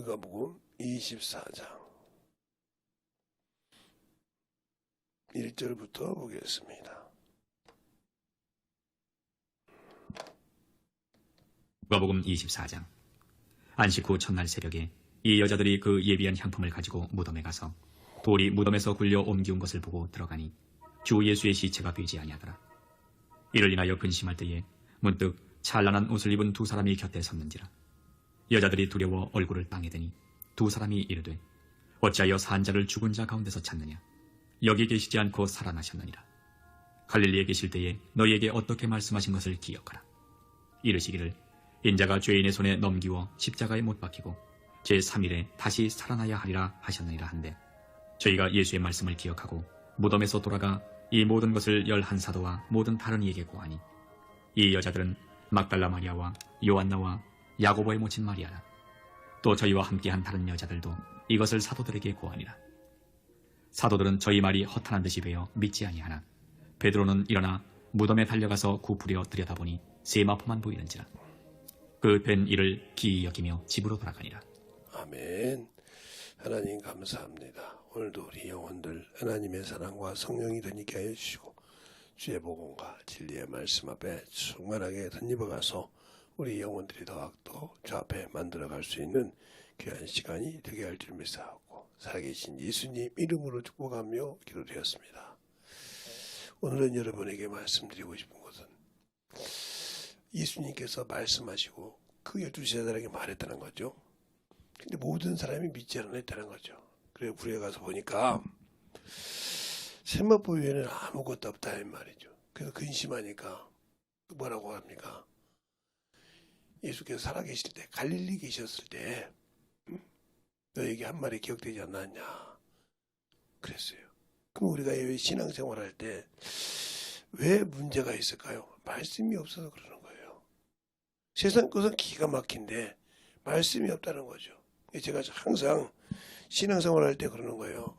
누가복음 24장 1절부터 보겠습니다. 누가복음 24장. 안식 후 첫날 새벽에 이 여자들이 그 예비한 향품을 가지고 무덤에 가서 돌이 무덤에서 굴려 옮기운 것을 보고 들어가니 주 예수의 시체가 되지 아니하더라. 이를 인하여 근심할 때에 문득 찬란한 옷을 입은 두 사람이 곁에 섰는지라. 여자들이 두려워 얼굴을 땅에 대니 두 사람이 이르되 어찌하여 산 자를 죽은 자 가운데서 찾느냐. 여기 계시지 않고 살아나셨느니라. 갈릴리에 계실 때에 너희에게 어떻게 말씀하신 것을 기억하라. 이르시기를 인자가 죄인의 손에 넘기워 십자가에 못 박히고 제3일에 다시 살아나야 하리라 하셨느니라 한데, 저희가 예수의 말씀을 기억하고 무덤에서 돌아가 이 모든 것을 11사도와 모든 다른 이에게 고하니, 이 여자들은 막달라 마리아와 요한나와 야고보의 모친 마리아라. 또 저희와 함께한 다른 여자들도 이것을 사도들에게 고하니라. 사도들은 저희 말이 허탄한 듯이 되어 믿지 아니하나 베드로는 일어나 무덤에 달려가서 굽으려 들여다보니 세마포만 보이는지라. 그 된 일을 기이 여기며 집으로 돌아가니라. 아멘. 하나님 감사합니다. 오늘도 우리 영혼들 하나님의 사랑과 성령이 덧입게 하여 주시고 주의 복음과 진리의 말씀 앞에 충만하게 덧입어가서 우리 영혼들이 더욱더 주 앞에 만들어갈 수 있는 귀한 시간이 되게 할 줄 믿사오고 살아계신 예수님 이름으로 축복하며 기도드렸습니다. 오늘은 여러분에게 말씀드리고 싶은 것은 예수님께서 말씀하시고 그 12제자들에게 말했다는 거죠. 근데 모든 사람이 믿지 않았다는 거죠. 그래 굴에 가서 보니까 세마포 외에는 아무것도 없다 이 말이죠. 그래서 근심하니까 뭐라고 합니까? 예수께서 살아계실 때 갈릴리 계셨을 때 너에게 한 말이 기억되지 않았냐 그랬어요. 그럼 우리가 왜 신앙생활할 때 왜 문제가 있을까요? 말씀이 없어서 그러는 거예요. 세상 것은 기가 막힌데 말씀이 없다는 거죠. 제가 항상 신앙생활할 때 그러는 거예요.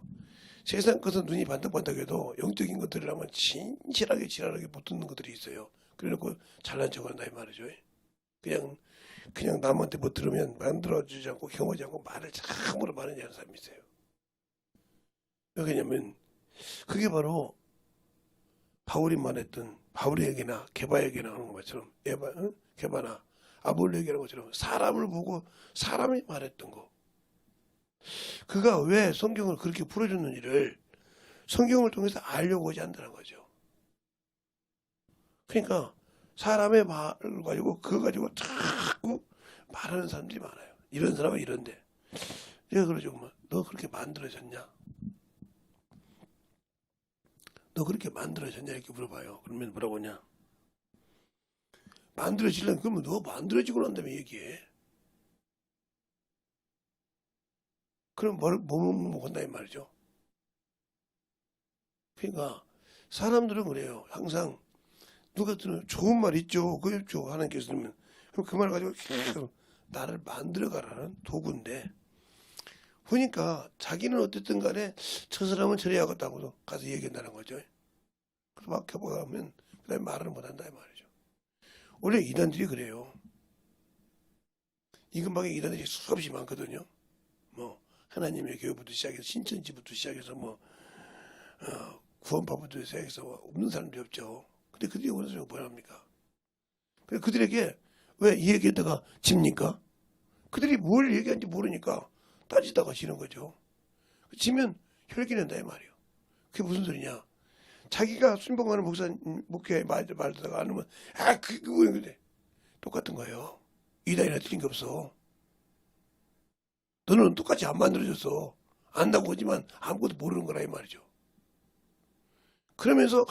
세상 것은 눈이 반짝반짝해도 영적인 것들을 하면 진실하게 지랄하게 못 듣는 것들이 있어요. 그래놓고 잘난 척한다 이 말이죠. 그냥 남한테 뭐 들으면 만들어주지 않고 경험하지 않고 말을 참으로 많이 하는 사람이 있어요. 왜냐면 그게 바로 바울이 말했던 바울에게나 게바에게나 하는 것처럼 게바나 아볼로에게 하는 것처럼 사람을 보고 사람이 말했던 거. 그가 왜 성경을 그렇게 풀어줬는지를 성경을 통해서 알려고 하지 않는다는 거죠. 그러니까 사람의 말을 가지고 그거 가지고 자꾸 말하는 사람들이 많아요. 이런 사람은 이런데 내가 그러죠. 너 그렇게 만들어졌냐? 너 그렇게 만들어졌냐? 이렇게 물어봐요. 그러면 뭐라고 하냐? 만들어지려면 그러면 너 만들어지고 난 다음에 얘기해. 그럼 뭐 한다 이 말이죠. 그러니까 사람들은 그래요. 항상 누가 들으면 좋은 말 있죠. 그거 있죠. 하나님께서 들으면 그럼 그 말 가지고 계속 나를 만들어가라는 도구인데, 보니까 자기는 어쨌든 간에 저 사람은 저래야겠다고 가서 얘기한다는 거죠. 그래서 막 해보면 그 다음에 말을 못한다 이 말이죠. 원래 이단들이 그래요. 이 근방에 이단들이 수없이 많거든요. 뭐 하나님의 교회부터 시작해서 신천지부터 시작해서 구원파부터 시작해서 없는 사람들이 없죠. 근데 그들이 원해서 뭘 합니까? 그들에게 왜 이 얘기에다가 집니까? 그들이 뭘 얘기하는지 모르니까 따지다가 지는 거죠. 지면 혈기낸다 이 말이에요. 그게 무슨 소리냐? 자기가 순봉하는 목회 말다가 안 하면 그거 그래. 똑같은 거예요. 이단이나 틀린 게 없어. 너는 똑같이 안 만들어졌어. 안다고 하지만 아무것도 모르는 거라 이 말이죠. 그러면서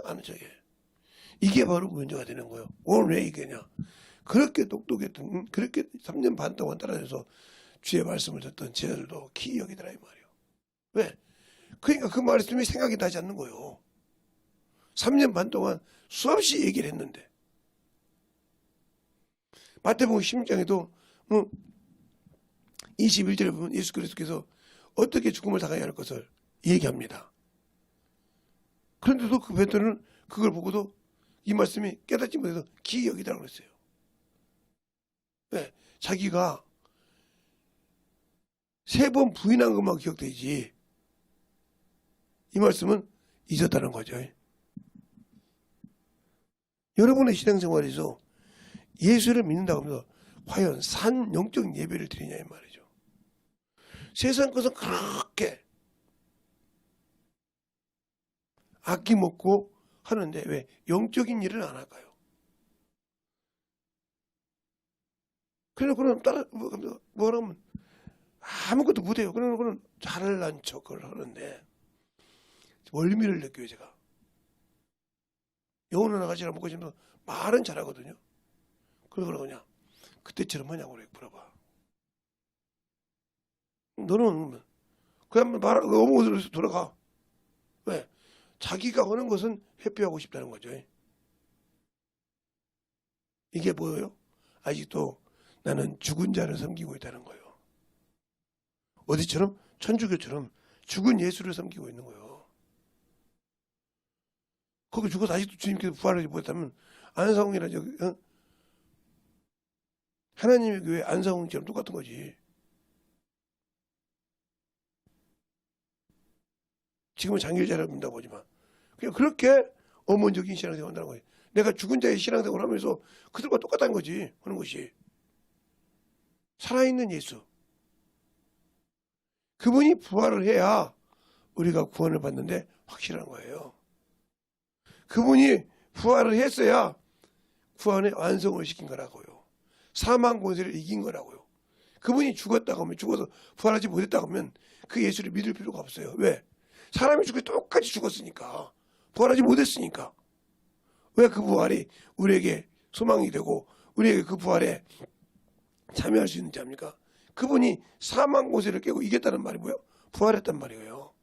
아는 척해. 이게 바로 문제가 되는 거예요. 오늘 왜 이게냐? 그렇게 똑똑했던, 그렇게 3년 반 동안 따라해서 주의 말씀을 듣던 제자들도 기이 여기더라 이 말이에요. 왜? 그러니까 그 말씀이 생각이 나지 않는 거예요. 3년 반 동안 수없이 얘기를 했는데, 마태복음 16장에도 21절에 보면 예수 그리스도께서 어떻게 죽음을 당해야 할 것을 얘기합니다. 그런데도 그 베드로는 그걸 보고도 이 말씀이 깨닫지 못해서 기이 여기다라고 그랬어요. 왜? 자기가 3번 부인한 것만 기억되지. 이 말씀은 잊었다는 거죠. 여러분의 신앙생활에서 예수를 믿는다고 하면서 과연 산 영적 예배를 드리냐 이 말이죠. 세상 것은 그렇게 아낌없고 하는데 왜 영적인 일을 안 할까요? 그러면 따라 뭐라면 아무것도 못해요. 그러면 잘난 척을 하는데 멀미를 느껴요. 제가 영혼을 나가시라 먹고 싶으면 말은 잘하거든요. 그러고 그냥 그때처럼 하냐고 그래. 물어봐. 너는 그냥 어머니로 돌아가. 왜? 자기가 하는 것은 회피하고 싶다는 거죠. 이게 뭐예요? 아직도 나는 죽은 자를 섬기고 있다는 거예요. 어디처럼? 천주교처럼 죽은 예수를 섬기고 있는 거예요. 거기 죽어서 아직도 주님께서 부활하지 못했다면 안상홍이라 하나님의 교회 안상홍처럼 똑같은 거지. 지금은 장길자를 믿는다고 하지만 그냥 그렇게 어머니적인 신앙생활을 한다는 거예요. 내가 죽은 자의 신앙생활을 하면서 그들과 똑같다는 거지. 하는 것이 살아있는 예수, 그분이 부활을 해야 우리가 구원을 받는데 확실한 거예요. 그분이 부활을 했어야 구원의 완성을 시킨 거라고요. 사망 권세를 이긴 거라고요. 그분이 죽었다고 하면, 죽어서 부활하지 못했다고 하면 그 예수를 믿을 필요가 없어요. 왜? 사람이 죽고 똑같이 죽었으니까. 부활하지 못했으니까. 왜 그 부활이 우리에게 소망이 되고 우리에게 그 부활에 참여할 수 있는지 압니까? 그분이 사망 권세를 깨고 이겼다는 말이 뭐예요? 부활했단 말이에요.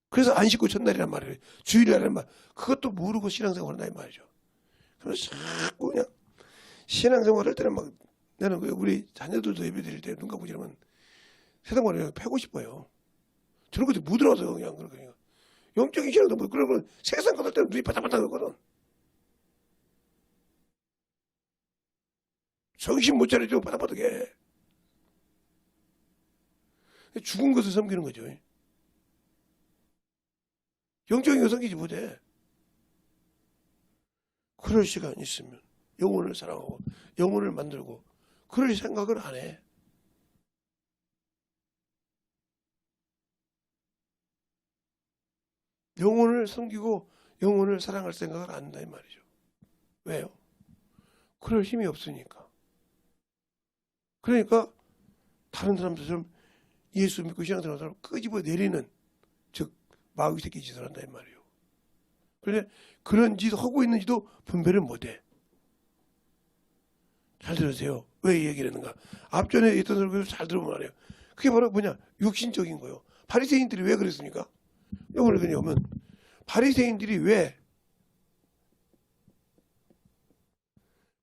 그래서 안식구 첫날이란 말이에요. 주일이라는 말. 그것도 모르고 신앙생활을 한다 이 말이죠. 그래서 자꾸 그냥 신앙생활 할 때는 막 나는 우리 자녀들도 예배 드릴 때 눈 감고 이러면 세상말을 패고 싶어요. 저런 것들이 묻어나서 그냥 그러니까. 영적인 신앙도 뭐 그러면 세상 것할 때는 눈이 바닥바닥 하거든. 정신 못 차려주고 바닥바닥해. 죽은 것을 섬기는 거죠. 영적인 거 섬기지 못해. 그럴 시간 있으면 영혼을 사랑하고 영혼을 만들고 그럴 생각을 안 해. 영혼을 섬기고 영혼을 사랑할 생각을 안 한다 이 말이죠. 왜요? 그럴 힘이 없으니까. 그러니까 다른 사람들처럼 예수 믿고 신앙생활 하는 사람 끄집어 내리는, 즉 마귀 새끼 짓을 한다 이 말이에요. 그런데 그런 짓 하고 있는지도 분별을 못해. 잘 들으세요. 왜 이 얘기를 했는가? 앞전에 있던 설교를 잘 들어보면 알아요. 그게 바로 뭐냐? 육신적인 거예요. 바리새인들이 왜 그랬습니까? 이걸 그냥 바리새인들이 왜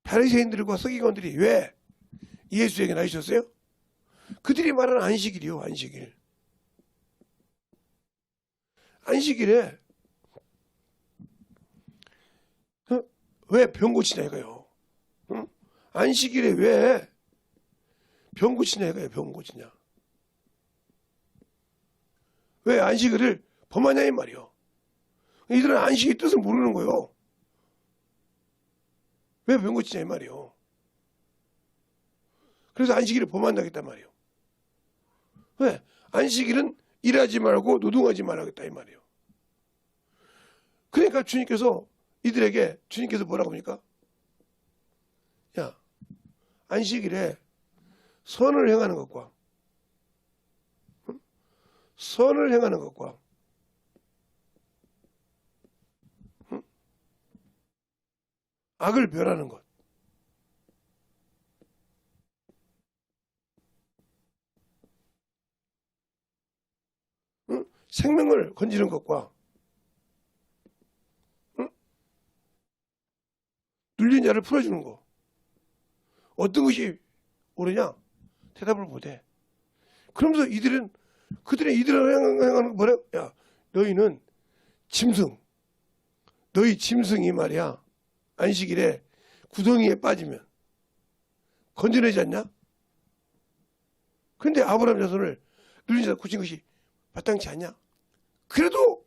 바리새인들과 서기관들이 왜 예수에게 나오셨어요? 그들이 말하는 안식일이요. 안식일. 안식일에 왜 병 고치냐 이거요. 안식일에 왜 병 고치냐 이거예요. 병 고치냐. 왜 안식일을 범하냐 이 말이요. 이들은 안식의 뜻을 모르는 거예요. 왜 병 고치냐 이 말이요. 그래서 안식일을 범한다겠단 말이요. 왜? 안식일은 일하지 말고 노동하지 말아야겠다 이 말이요. 그러니까 주님께서 이들에게 주님께서 뭐라고 합니까? 야, 안식일에 선을 행하는 것과 선을 행하는 것과 악을 멸하는 것, 생명을 건지는 것과 눌린 자를 풀어주는 것, 어떤 것이 옳으냐? 대답을 못해. 그러면서 이들은 행하는 뭐래? 야, 너희는 짐승, 너희 짐승이 말이야 안식일에 구덩이에 빠지면 건져내지 않냐? 근데 아브라함 자손을 누린 자가 굳힌 것이 마땅치 않냐? 그래도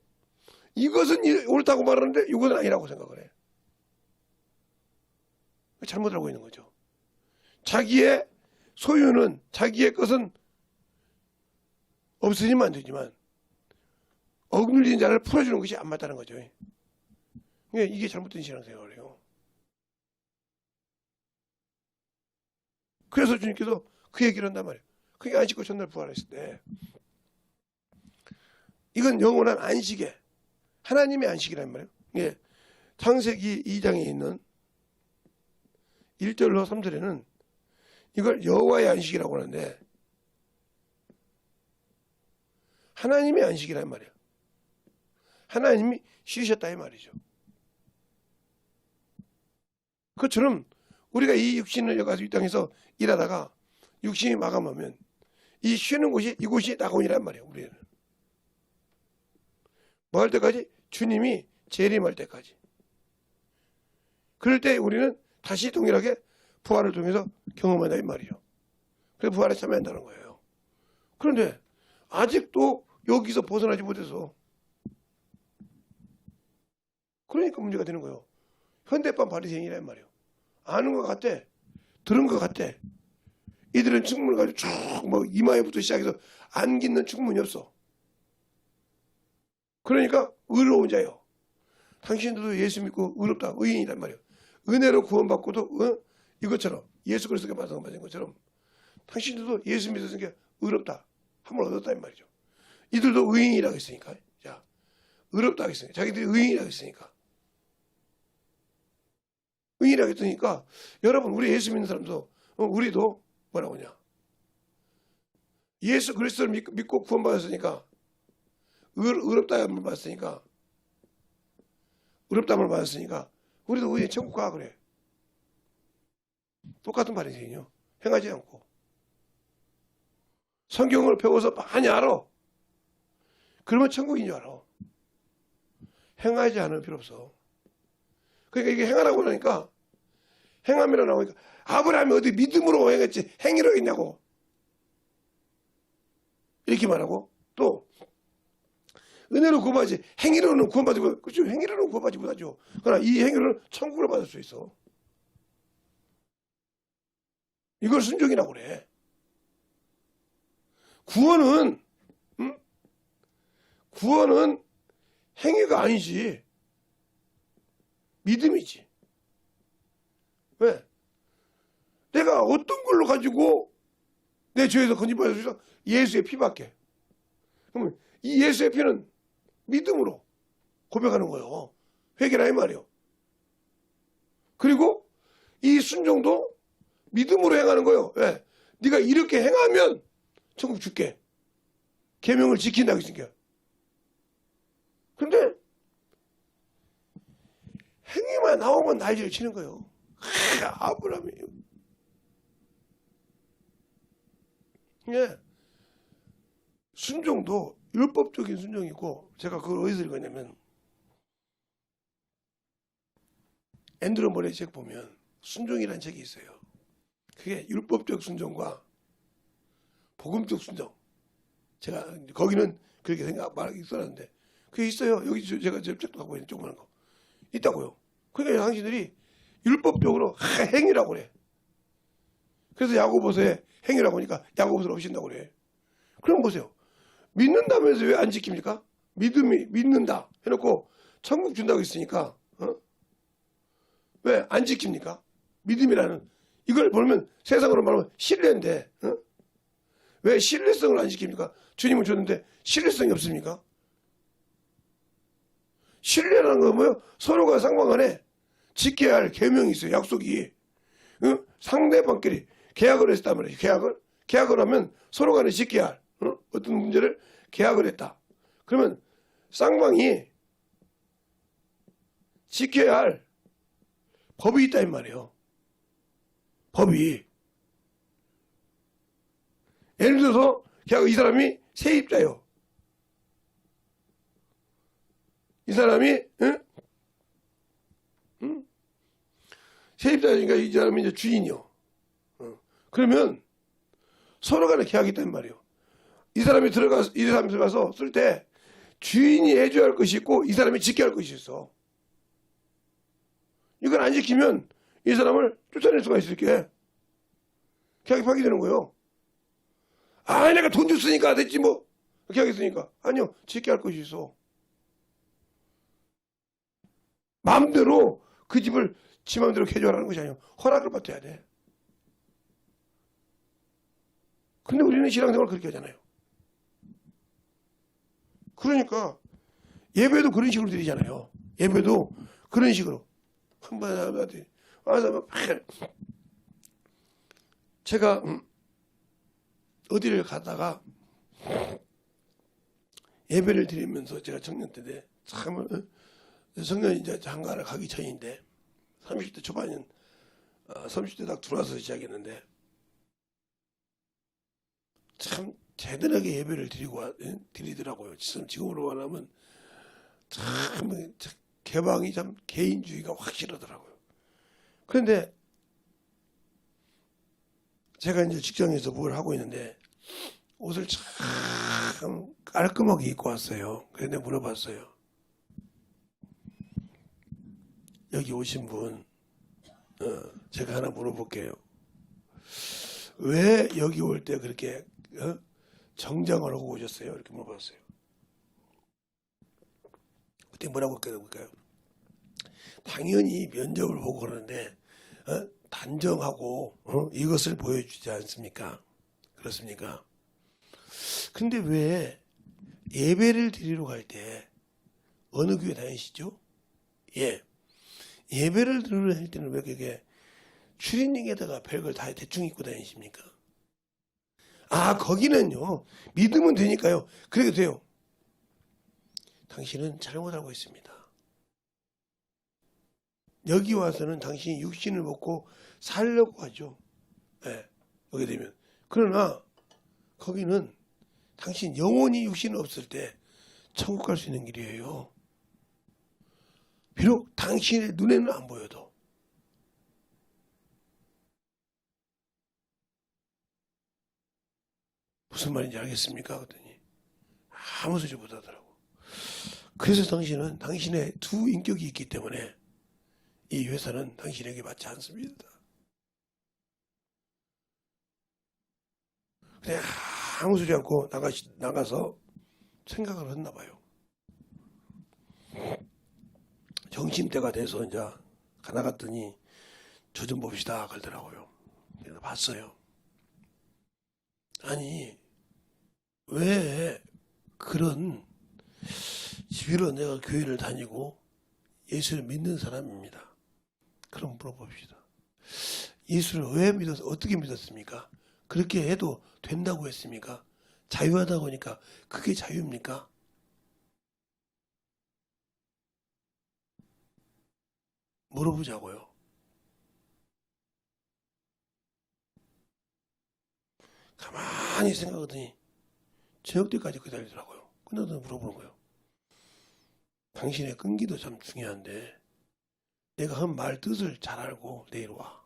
이것은 옳다고 말하는데 이것은 아니라고 생각을 해. 잘못 알고 있는 거죠. 자기의 소유는, 자기의 것은 없어지면 안 되지만 억눌린 자를 풀어주는 것이 안 맞다는 거죠. 이게 잘못된 신앙생활이에요. 그래서 주님께서 그 얘기를 한단 말이에요. 그게 안식구 첫날 부활했을 때 이건 영원한 안식에 하나님의 안식이란 말이에요. 예, 창세기 2장에 있는 1절로 3절에는 이걸 여호와의 안식이라고 하는데 하나님의 안식이란 말이에요. 하나님이 쉬셨다 이 말이죠. 그것처럼 우리가 이 육신을 가지고 이 땅에서 일하다가 육신이 마감하면 이 쉬는 곳이 이곳이 낙원이란 말이에요. 우리는 뭐 할 때까지? 주님이 재림할 때까지. 그럴 때 우리는 다시 동일하게 부활을 통해서 경험한다 이 말이죠. 그래서 부활에 참여한다는 거예요. 그런데 아직도 여기서 벗어나지 못해서 그러니까 문제가 되는 거예요. 현대판 바리새인이란 말이에요. 아는 것 같아. 들은 것 같아. 이들은 충문을 가지고 쭉 뭐 이마에부터 시작해서 안깃는 충문이 없어. 그러니까 의로운 자요. 당신들도 예수 믿고 의롭다. 의인이란 말이에요. 은혜로 구원받고도 이것처럼 예수 그리스도가 말씀하신 것처럼 당신들도 예수 믿었으니까 의롭다. 함을 얻었다 이 말이죠. 이들도 의인이라고 했으니까. 자, 의롭다 하겠으니까. 자기들이 의인이라고 했으니까. 의인이라고 했으니까 여러분 우리 예수 믿는 사람도 우리도 뭐라고 하냐. 예수 그리스도를 믿고 구원받았으니까 의롭다함을 받았으니까 의롭다함을 받았으니까 우리도 의인 천국 가 그래. 똑같은 바리새인이요. 행하지 않고 성경을 배워서 많이 알아. 그러면 천국인 줄 알아. 행하지 않을 필요 없어. 그러니까 이게 행하라고 하니까 행함이라고 나오니까 아브라함이 어디 믿음으로 행했지 행위로 했냐고 이렇게 말하고 또 은혜로 구원받지 행위로는 구원받지 그렇죠. 행위로는 구원받지 못하죠. 그러나 이 행위로는 천국을 받을 수 있어. 이걸 순종이라고 그래. 구원은 행위가 아니지. 믿음이지. 왜? 내가 어떤 걸로 가지고 내 죄에서 건진받을 수 있어? 예수의 피밖에. 그러면 이 예수의 피는 믿음으로 고백하는 거예요. 회개라 이 말이에요. 그리고 이 순종도 믿음으로 행하는 거예요. 왜? 네가 이렇게 행하면 천국 줄게. 계명을 지킨다고 했으니까. 근데 행위만 나오면 난리를 치는 거예요. 아브라함이. 예. 순종도 율법적인 순종이고 제가 그걸 어디서 읽었냐면 앤드루 머레이 책 보면 순종이라는 책이 있어요. 그게 율법적 순종과 복음적 순종. 제가 거기는 그렇게 말하기 있었는데 그게 있어요. 여기 제가 책도 갖고 있는 조그마한 거 있다고요. 그러니까 당신들이 율법적으로 행위라고 그래. 그래서 야고보서에 행위라고 하니까 야고보서를 없앤다고 그래. 그럼 보세요. 믿는다면서 왜 안 지킵니까? 믿는다 해놓고 천국 준다고 했으니까 왜 안 지킵니까? 믿음이라는 이걸 보면 세상으로 말하면 신뢰인데 왜 신뢰성을 안 지킵니까? 주님은 줬는데 신뢰성이 없습니까? 신뢰라는 건 뭐예요? 서로가 상관간에 지켜야 할 계명이 있어요. 약속이. 상대방끼리 계약을 했단 말이에요. 계약을 하면 서로 간에 지켜야 할 어떤 문제를 계약을 했다. 그러면 쌍방이 지켜야 할 법이 있다 이 말이에요. 법이. 예를 들어서 이 사람이 세입자요. 이 사람이 세입자니까 이 사람이 이제 주인이요. 그러면 서로 간에 계약이 있단 말이에요. 이 사람이 들어가서 쓸 때 주인이 해줘야 할 것이 있고 이 사람이 지켜야 할 것이 있어. 이걸 안 지키면 이 사람을 쫓아낼 수가 있을게. 계약이 파기되는 거예요. 아, 내가 돈 줬으니까 됐지 뭐. 계약했으니까. 아니요. 지켜야 할 것이 있어. 마음대로 그 집을 지 마음대로 개조하라는 것이 아니에요. 허락을 받아야 돼. 근데 우리는 신앙생활을 그렇게 하잖아요. 그러니까 예배도 그런 식으로 드리잖아요. 예배도 그런 식으로. 한번 사람한테 와서 제가 어디를 가다가 예배를 드리면서 제가 청년 때인데 참 청년 이제 장가를 가기 전인데 30대 초반인 30대 딱 들어와서 시작했는데 참 제대로게 예배를 드리더라고요. 지금으로 말하면 참 개방이 참 개인주의가 확실하더라고요. 그런데 제가 이제 직장에서 뭘 하고 있는데 옷을 참 깔끔하게 입고 왔어요. 그런데 물어봤어요. 여기 오신 분, 제가 하나 물어볼게요. 왜 여기 올 때 그렇게 정장을 하고 오셨어요? 이렇게 물어봤어요. 그때 뭐라고 볼까요? 당연히 면접을 보고 그러는데 단정하고 이것을 보여주지 않습니까? 그렇습니까? 근데 왜 예배를 드리러 갈 때 어느 교회 다니시죠? 예. 예배를 드리러 할 때는 왜 그게 추리닝에다가 별걸 다 대충 입고 다니십니까? 아, 거기는요. 믿으면 되니까요. 그래도 돼요. 당신은 잘못 알고 있습니다. 여기 와서는 당신이 육신을 먹고 살려고 하죠. 네, 여기 되면. 그러나 거기는 당신 영혼이 육신 없을 때 천국 갈 수 있는 길이에요. 비록 당신의 눈에는 안 보여도. 무슨 말인지 알겠습니까? 그랬더니 아무 소리 못하더라고. 그래서 당신은 당신의 두 인격이 있기 때문에 이 회사는 당신에게 맞지 않습니다. 그냥 아무 소리 않고 나가서 생각을 했나 봐요. 점심때가 돼서 이제 나갔더니 저 좀 봅시다 그러더라고요. 그래서 봤어요. 아니 왜 그런 집으로 내가 교회를 다니고 예수를 믿는 사람입니다. 그럼 물어봅시다. 예수를 왜 어떻게 믿었습니까? 그렇게 해도 된다고 했습니까? 자유하다고 하니까 그게 자유입니까? 물어보자고요. 가만히 생각하더니 저녁 때까지 기다리더라고요. 끝나서 물어보는 거예요. 당신의 끈기도 참 중요한데 내가 한 말 뜻을 잘 알고 내일 와.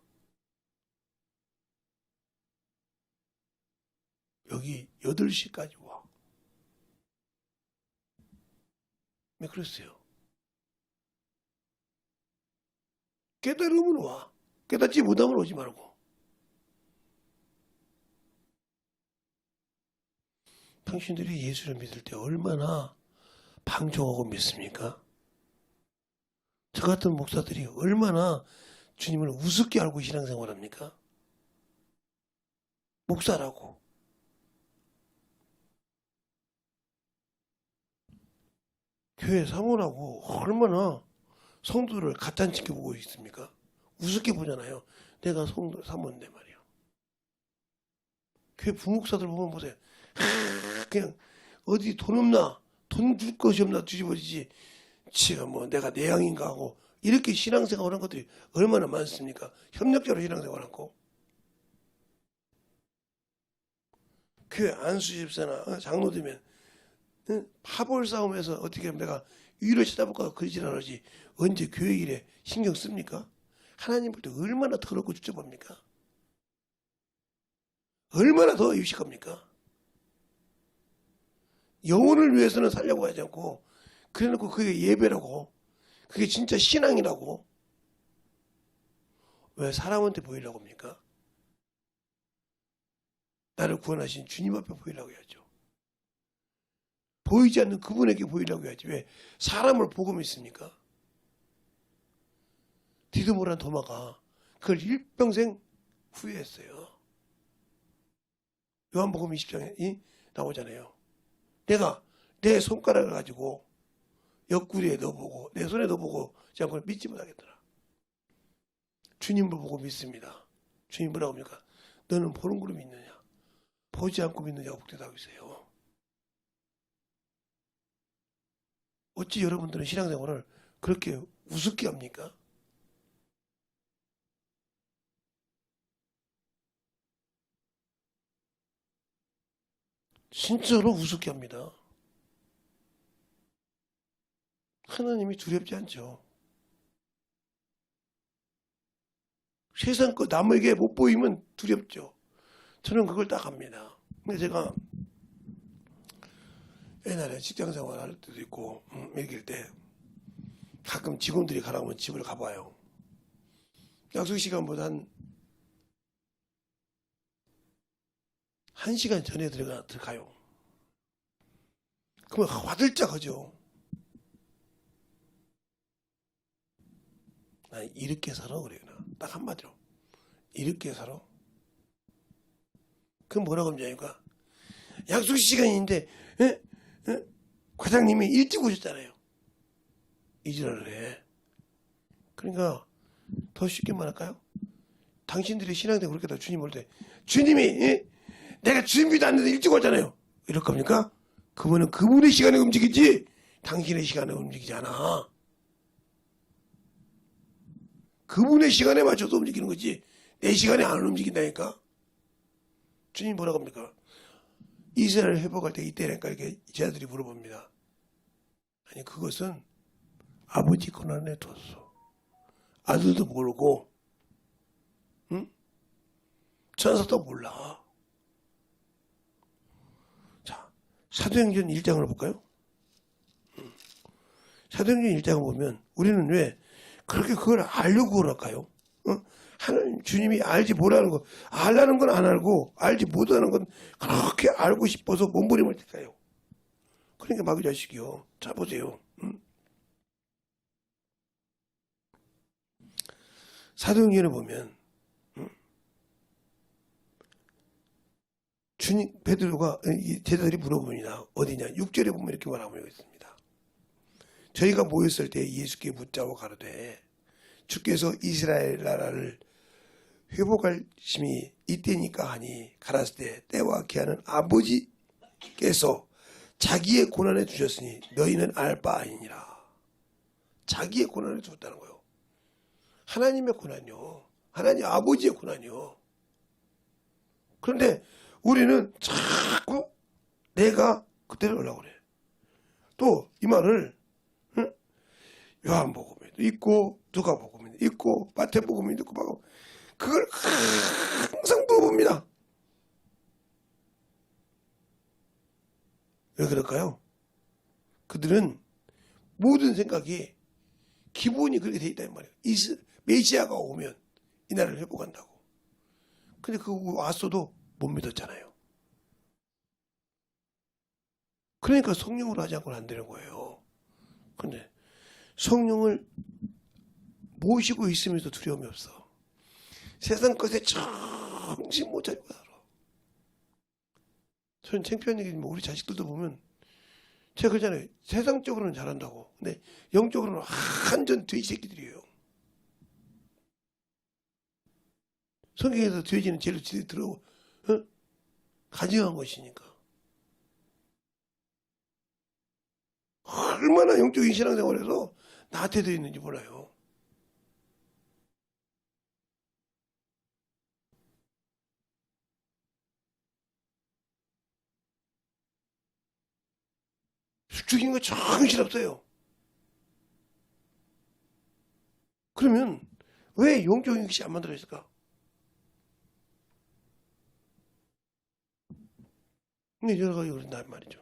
여기 8시까지 와. 왜 그랬어요? 깨달으면 와. 깨닫지 못하면 오지 말고. 당신들이 예수를 믿을 때 얼마나 방종하고 믿습니까? 저 같은 목사들이 얼마나 주님을 우습게 알고 신앙생활합니까? 목사라고. 교회 사모라고 얼마나 성도를 가짠치게 보고 있습니까? 우습게 보잖아요. 내가 성도 사모인데 말이야. 교회 부목사들 보면 보세요. 그냥 어디 돈 없나? 돈 줄 것이 없나 뒤집어지지. 지금 뭐 내가 내향인가 하고 이렇게 신앙생활하는 것들이 얼마나 많습니까? 협력자로 신앙생활하고. 교회 안수집사나 장로 되면 파벌 싸움에서 어떻게 하면 내가 위로 쳐다볼까 그러질 않으지 언제 교회 일에 신경 씁니까? 하나님 볼 때 얼마나 더럽고 추잡합니까? 얼마나 더 유식합니까? 영혼을 위해서는 살려고 하지 않고 그래놓고 그게 예배라고, 그게 진짜 신앙이라고 왜 사람한테 보이려고 합니까? 나를 구원하신 주님 앞에 보이려고 해야죠. 보이지 않는 그분에게 보이려고 해야지. 왜 사람을 보고 믿습니까? 디드모란 도마가 그걸 일평생 후회했어요. 요한복음 20장에 나오잖아요. 내가 내 손가락을 가지고 옆구리에 넣어보고 내 손에 넣어보고 그걸 믿지 못하겠더라. 주님을 보고 믿습니다. 주님 뭐라고 합니까? 너는 보는 걸로 믿느냐? 보지 않고 믿는 자가 복되다고 있어요. 어찌 여러분들은 신앙생활을 그렇게 우습게 합니까? 진짜로 우습게 합니다. 하나님이 두렵지 않죠. 세상 거 남에게 못 보이면 두렵죠. 저는 그걸 딱 합니다. 근데 제가 옛날에 직장 생활 할 때도 있고 먹일 때 가끔 직원들이 가라고 하면 집을 가봐요. 약속 시간보다 한 시간 전에 들어가요. 그러면 화들짝 하죠. 나 이렇게 살아 그래요. 딱 한마디로 이렇게 살아. 그럼 뭐라고 하면 되니까 약속 시간인데 과장님이 일찍 오셨잖아요. 이지랄을 해. 그러니까 더 쉽게 말할까요? 당신들이 신앙생활 그렇게 다 주님 올 때 주님이 내가 준비도 안 돼서 일찍 왔잖아요. 이럴 겁니까? 그분은 그분의 시간에 움직이지 당신의 시간에 움직이지 않아. 그분의 시간에 맞춰서 움직이는 거지 내 시간에 안 움직인다니까. 주님 뭐라고 합니까? 이스라엘 회복할 때 이때라니까 이렇게 제자들이 물어봅니다. 아니 그것은 아버지 권한에 뒀어. 아들도 모르고 응? 천사도 몰라. 자, 사도행전 1장을 볼까요? 사도행전 1장을 보면 우리는 왜 그렇게 그걸 알려고 그럴까요? 하나님 주님이 알지 못하는 거, 알라는 건 안 알고 알지 못하는 건 그렇게 알고 싶어서 몸부림을 칠까요? 그러니까 마귀 자식이요. 자 보세요. 사도행전을 보면 주님 베드로가 제자들이 물어봅니다. 어디냐? 6절에 보면 이렇게 말하고 있습니다. 저희가 모였을 때 예수께 묻자고 가로되 주께서 이스라엘 나라를 회복할 심이 이때니까 하니 가라스 때 때와 기한은 아버지께서 자기의 고난에 주셨으니 너희는 알 바 아니니라. 자기의 고난에 주었다는 거예요. 하나님의 고난이요. 하나님 아버지의 고난이요. 그런데 우리는 자꾸 내가 그때를 하려고 그래. 또 이 말을 요한복음에도 있고 누가복음에도 있고 마태복음에도 있고 그걸 항상 물어봅니다. 왜 그럴까요? 그들은 모든 생각이 기본이 그렇게 돼 있단 말이에요. 메시아가 오면 이 나라를 회복한다고. 근데 그거 왔어도 못 믿었잖아요. 그러니까 성령으로 하지 않고는 안 되는 거예요. 근데 성령을 모시고 있으면서 두려움이 없어. 세상 것에 정신 못 차리고 살아. 저는 창피한 얘기지만 우리 자식들도 보면 제가 그러잖아요. 세상적으로는 잘한다고. 근데 영적으로는 완전 돼지 새끼들이에요. 성경에서 돼지는 제일 들어 가증한 것이니까. 얼마나 영적인 신앙생활에서 나한테 되어 있는지 몰라요. 죽인 거 정신없어요. 그러면 왜 영적인 것이 안 만들어졌을까? 근데 여러 가지 그런단 말이죠.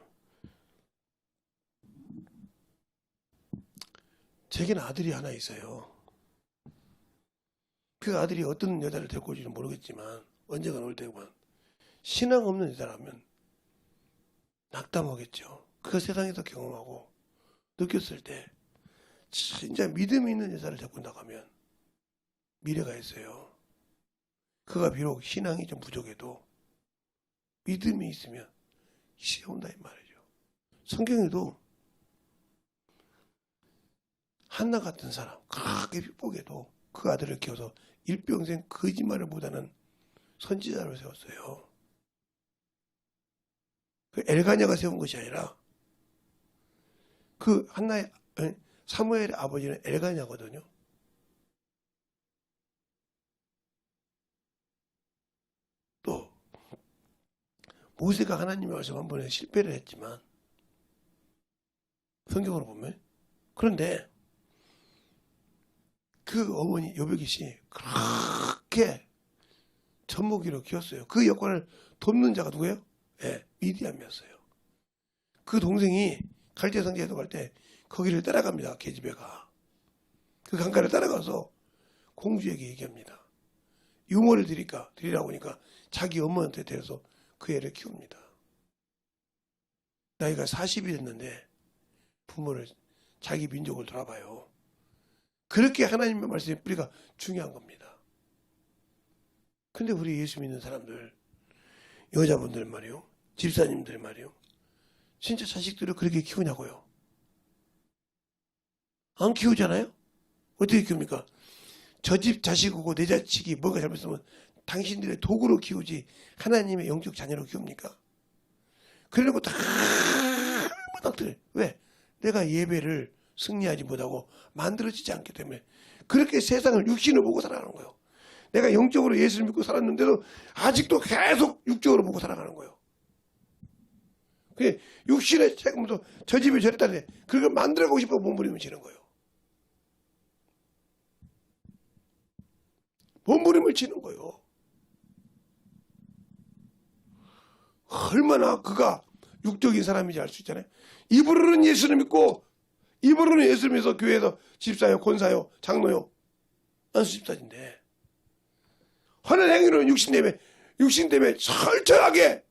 제게는 아들이 하나 있어요. 그 아들이 어떤 여자를 데리고 올지는 모르겠지만 언젠가 올 때만 신앙 없는 여자라면 낙담하겠죠. 그가 세상에서 경험하고 느꼈을 때 진짜 믿음이 있는 여자를 데리고 나가면 미래가 있어요. 그가 비록 신앙이 좀 부족해도 믿음이 있으면 시온다 이 말이죠. 성경에도 한나 같은 사람 그렇게 핍복해도 그 아들을 키워서 일평생 거짓말을 못하는 선지자를 세웠어요. 그 엘가냐가 세운 것이 아니라 그 한나의 사무엘의 아버지는 엘가냐거든요. 또 모세가 하나님의 말씀 한 번에 실패를 했지만 성경으로 보면 그런데 그 어머니 요백이씨 그렇게 젖먹이로 키웠어요. 그 역할을 돕는 자가 누구예요? 예, 미디암이었어요. 그 동생이 갈대 성지에도 갈 때 거기를 따라갑니다. 계집애가. 그 강가를 따라가서 공주에게 얘기합니다. 유모를 드리라고 하니까 자기 어머니한테 데려서 그 애를 키웁니다. 나이가 40이 됐는데 부모를 자기 민족을 돌아봐요. 그렇게 하나님의 말씀의 뿌리가 중요한 겁니다. 근데 우리 예수 믿는 사람들, 여자분들 말이요, 집사님들 말이요, 진짜 자식들을 그렇게 키우냐고요? 안 키우잖아요? 어떻게 키웁니까? 저 집 자식이고 내 자식이 뭔가 잘못했으면 당신들의 도구로 키우지 하나님의 영적 자녀로 키웁니까? 그래놓고 다 못하더래. 왜? 내가 예배를 승리하지 못하고 만들어지지 않기 때문에 그렇게 세상을 육신을 보고 살아가는 거예요. 내가 영적으로 예수를 믿고 살았는데도 아직도 계속 육적으로 보고 살아가는 거예요. 그게 육신의 책임도 저 집이 저랬다는데 그걸 만들어가고 싶어 몸부림을 치는 거예요. 몸부림을 치는 거예요. 얼마나 그가 육적인 사람인지 알 수 있잖아요. 입으로는 예수를 믿고 입으로는 예수를 믿어서 교회에서 집사요, 권사요, 장로요, 안수집사인데 하는 행위로는 육신 때문에 철저하게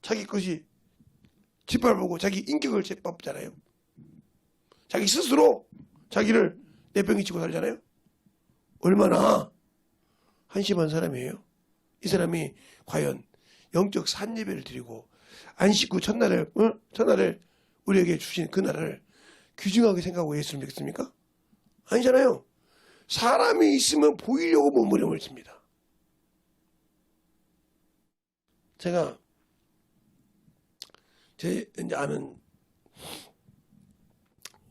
자기 것이 짓밟고 자기 인격을 짓밟잖아요. 자기 스스로 자기를 내팽개치고 살잖아요. 얼마나 한심한 사람이에요. 이 사람이 과연 영적 산예배를 드리고 안식 후 첫날을 우리에게 주신 그 날을 귀중하게 생각하고 예수를 믿습니까? 아니잖아요. 사람이 있으면 보이려고 몸부림을 칩니다. 제가 제 이제 아는